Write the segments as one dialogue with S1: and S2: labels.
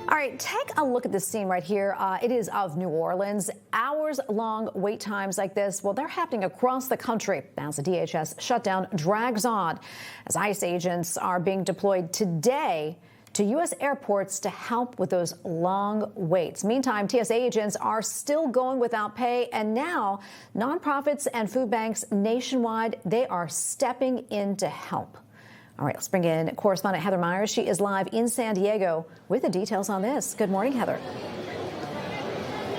S1: All right, take a look at this scene right here. It is of New Orleans. Hours-long wait times like this, well, they're happening across the country as the DHS shutdown drags on, as ICE agents are being deployed today to U.S. airports to help with those long waits. Meantime, TSA agents are still going without pay, and now nonprofits and food banks nationwide, they are stepping in to help. All right, let's bring in correspondent Heather Myers. She is live in San Diego with the details on this. Good morning, Heather.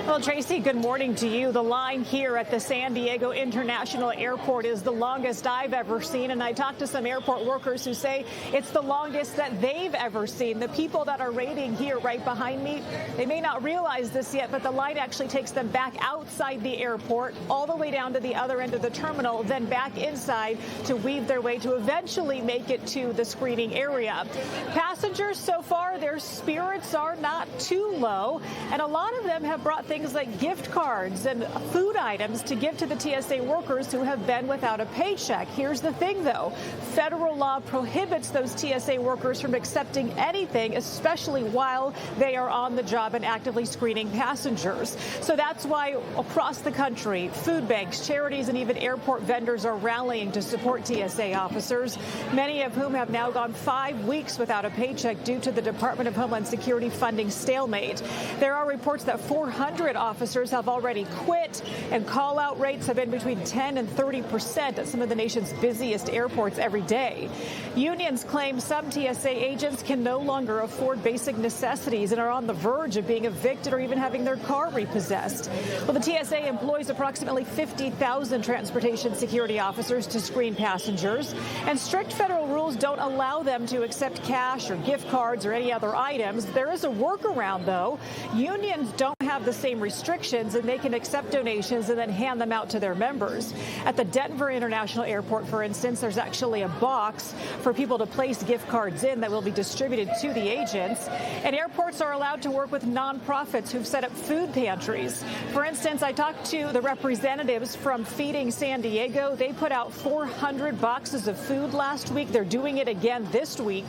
S2: Well, Tracy, good morning to you. The line here at the San Diego International Airport is the longest I've ever seen. And I talked to some airport workers who say it's the longest that they've ever seen. The people that are waiting here right behind me, they may not realize this yet, but the line actually takes them back outside the airport, all the way down to the other end of the terminal, then back inside to weave their way to eventually make it to the screening area. Passengers so far, their spirits are not too low, and a lot of them have brought things like gift cards and food items to give to the TSA workers who have been without a paycheck. Here's the thing, though. Federal law prohibits those TSA workers from accepting anything, especially while they are on the job and actively screening passengers. So that's why across the country, food banks, charities, and even airport vendors are rallying to support TSA officers, many of whom have now gone 5 weeks without a paycheck due to the Department of Homeland Security funding stalemate. There are reports that 400 officers have already quit, and call-out rates have been between 10 and 30% at some of the nation's busiest airports every day. Unions claim some TSA agents can no longer afford basic necessities and are on the verge of being evicted or even having their car repossessed. Well, the TSA employs approximately 50,000 transportation security officers to screen passengers, and strict federal rules don't allow them to accept cash or gift cards or any other items. There is a workaround, though. Unions don't have the same restrictions, and they can accept donations and then hand them out to their members. At the Denver International Airport, for instance, there's actually a box for people to place gift cards in that will be distributed to the agents. And airports are allowed to work with nonprofits who've set up food pantries. For instance, I talked to the representatives from Feeding San Diego. They put out 400 boxes of food last week. They're doing it again this week.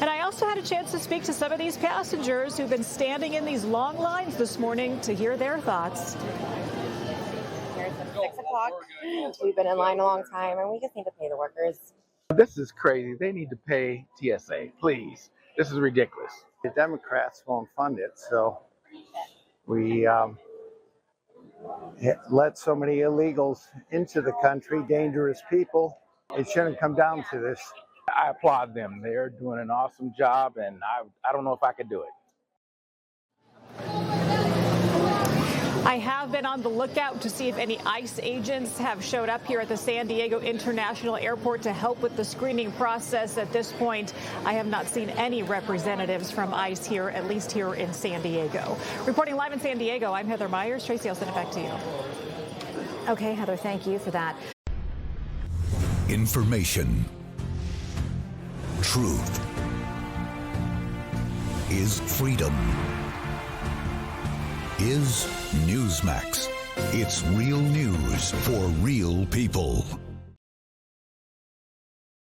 S2: And I also had a chance to speak to some of these passengers who've been standing in these long lines this morning to hear their thoughts.
S3: Here since 6 o'clock. We've been in line a long time, and we just need to pay the workers.
S4: This is crazy. They need to pay TSA, please. This is ridiculous. The Democrats won't fund it, so we let so many illegals into the country, dangerous people. It shouldn't come down to this. I applaud them. They're doing an awesome job, and I don't know if I could do it.
S2: I have been on the lookout to see if any ICE agents have showed up here at the San Diego International Airport to help with the screening process. At this point, I have not seen any representatives from ICE here, at least here in San Diego. Reporting live in San Diego, I'm Heather Myers. Tracy, I'll send it back to you.
S1: Okay, Heather, thank you for that.
S5: Information. Truth is freedom. Is Newsmax. It's real news for real people.